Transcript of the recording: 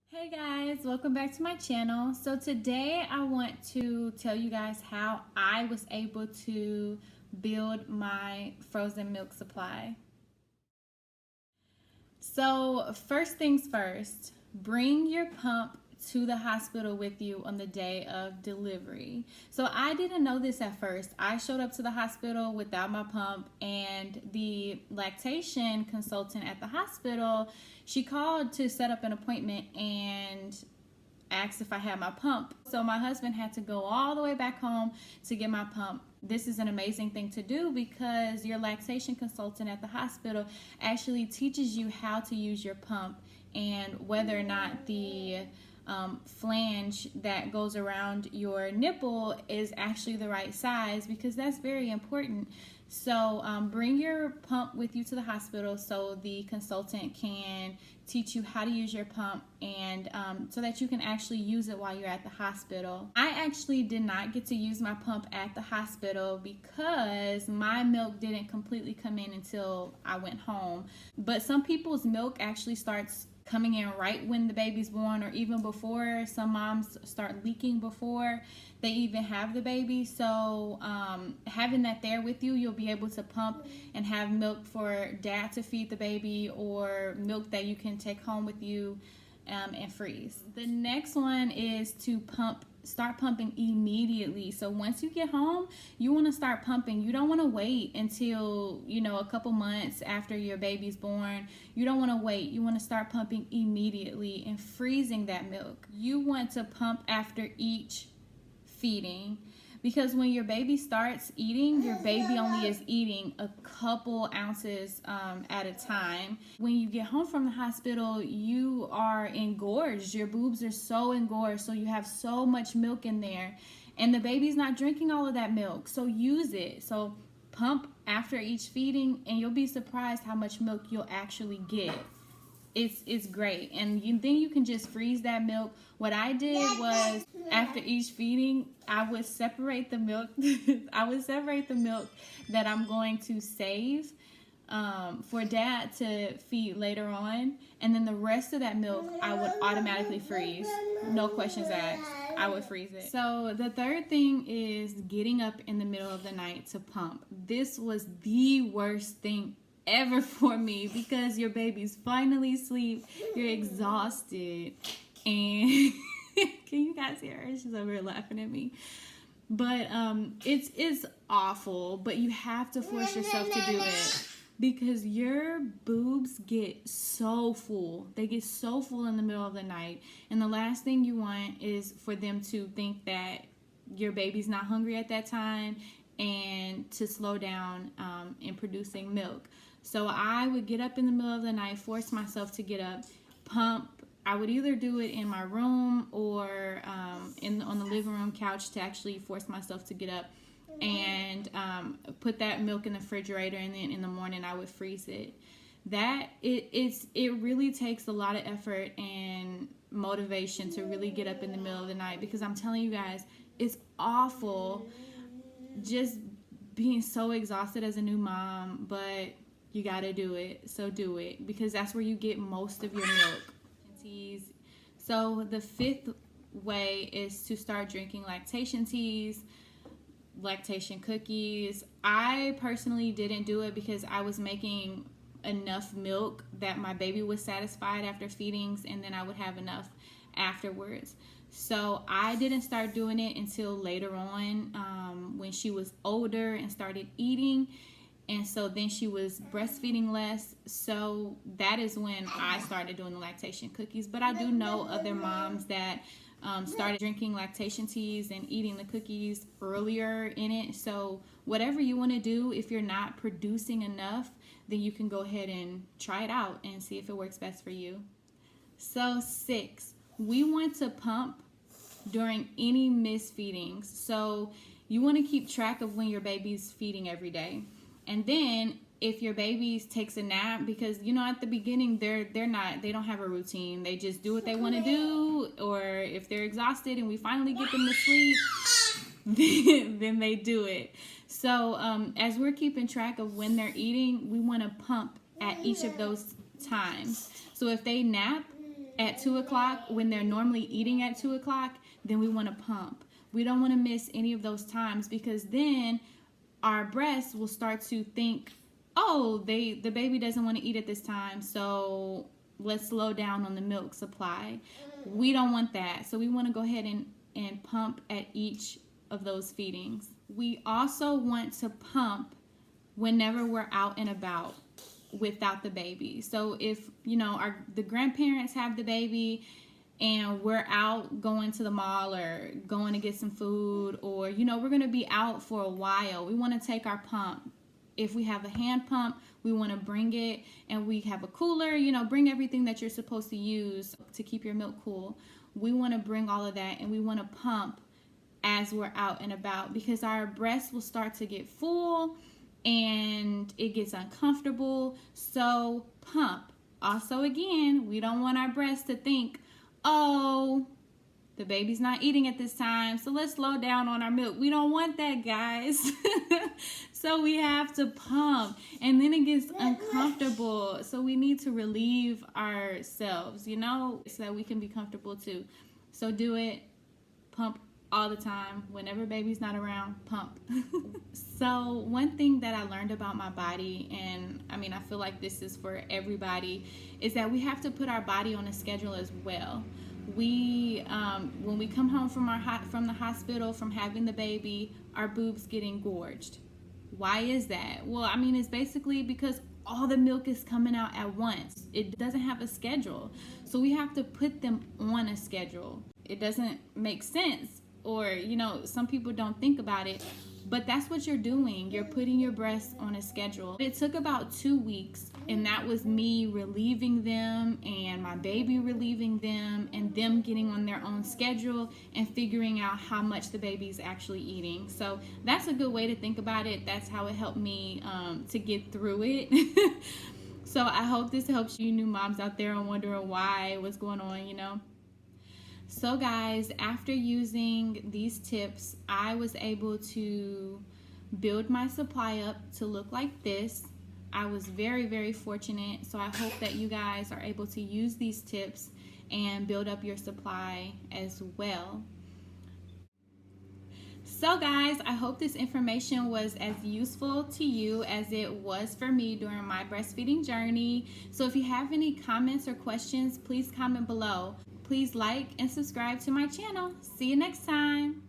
Hey guys, welcome back to my channel. So today I want to tell you guys how I was able to build my frozen milk supply. So first things first, bring your pump to the hospital with you on the day of delivery. So I didn't know this at first. I showed up to the hospital without my pump, and the lactation consultant at the hospital, she called to set up an appointment and asked if I had my pump. So my husband had to go all the way back home to get my pump. This is an amazing thing to do because your lactation consultant at the hospital actually teaches you how to use your pump and whether or not the flange that goes around your nipple is actually the right size, because that's very important. So bring your pump with you to the hospital so the consultant can teach you how to use your pump, and so that you can actually use it while you're at the hospital. I actually did not get to use my pump at the hospital because my milk didn't completely come in until I went home. But some people's milk actually starts coming in right when the baby's born, or even before. Some moms start leaking before they even have the baby. So having that there with you, you'll be able to pump and have milk for dad to feed the baby, or milk that you can take home with you and freeze. The next one is to start pumping immediately. So once you get home, you want to start pumping. You don't want to wait until, a couple months after your baby's born. You don't want to wait. You want to start pumping immediately and freezing that milk. You want to pump after each feeding, because when your baby starts eating, your baby only is eating a couple ounces at a time. When you get home from the hospital, you are engorged. Your boobs are so engorged, so you have so much milk in there, and the baby's not drinking all of that milk. So use it. So pump after each feeding, and you'll be surprised how much milk you'll actually get. It's great. And then you can just freeze that milk. What I did was, after each feeding, I would separate the milk. I would separate the milk that I'm going to save for dad to feed later on, and then the rest of that milk I would automatically freeze. No questions asked. I would freeze it. So the third thing is getting up in the middle of the night to pump. This was the worst thing ever for me, because your baby's finally asleep, you're exhausted, and can you guys hear her? She's over here laughing at me. But it's awful, but you have to force yourself to do it, because your boobs get so full. They get so full in the middle of the night, and the last thing you want is for them to think that your baby's not hungry at that time and to slow down in producing milk. So I would get up in the middle of the night, force myself to get up, pump. I would either do it in my room or on the living room couch to actually force myself to get up, and put that milk in the refrigerator, and then in the morning I would freeze it. It really takes a lot of effort and motivation to really get up in the middle of the night, because I'm telling you guys, it's awful just being so exhausted as a new mom, but you gotta do it. So do it, because that's where you get most of your milk. Teas. So the fifth way is to start drinking lactation teas, lactation cookies. I personally didn't do it because I was making enough milk that my baby was satisfied after feedings, and then I would have enough afterwards. So I didn't start doing it until later on, when she was older and started eating, and so then she was breastfeeding less. So that is when I started doing the lactation cookies. But I do know other moms that started drinking lactation teas and eating the cookies earlier in it. So whatever you want to do, if you're not producing enough, then you can go ahead and try it out and see if it works best for you. So 6, we want to pump during any missed feedings. So you want to keep track of when your baby's feeding every day. And then if your baby takes a nap, because at the beginning they don't have a routine. They just do what they want to do, or if they're exhausted and we finally get them to sleep, then they do it. So as we're keeping track of when they're eating, we want to pump at each of those times. So if they nap, at 2 o'clock when they're normally eating at 2 o'clock, then we want to pump. We don't want to miss any of those times, because then our breasts will start to think, oh, the baby doesn't want to eat at this time, so let's slow down on the milk supply. We don't want that. So we want to go ahead and pump at each of those feedings. We also want to pump whenever we're out and about without the baby. So if, the grandparents have the baby and we're out going to the mall or going to get some food, or, we're going to be out for a while, we want to take our pump. If we have a hand pump, we want to bring it, and we have a cooler, bring everything that you're supposed to use to keep your milk cool. We want to bring all of that, and we want to pump as we're out and about, because our breasts will start to get full and it gets uncomfortable. So pump. Also, again, we don't want our breasts to think, oh, the baby's not eating at this time, so let's slow down on our milk. We don't want that, guys. So we have to pump, and then it gets uncomfortable. So we need to relieve ourselves, so that we can be comfortable too. So do it. Pump all the time. Whenever baby's not around, pump. So one thing that I learned about my body, and I feel like this is for everybody, is that we have to put our body on a schedule as well. We when we come home from the hospital from having the baby, our boobs get engorged. Why is that? Well, it's basically because all the milk is coming out at once. It doesn't have a schedule. So we have to put them on a schedule. It doesn't make sense, or some people don't think about it, but that's what you're doing. You're putting your breasts on a schedule. It took about 2 weeks, and that was me relieving them and my baby relieving them and them getting on their own schedule and figuring out how much the baby's actually eating. So that's a good way to think about it. That's how it helped me to get through it. So I hope this helps you new moms out there and wondering what's going on, So guys, after using these tips, I was able to build my supply up to look like this. I was very, very fortunate. So I hope that you guys are able to use these tips and build up your supply as well. So guys, I hope this information was as useful to you as it was for me during my breastfeeding journey. So if you have any comments or questions, please comment below. Please like and subscribe to my channel. See you next time.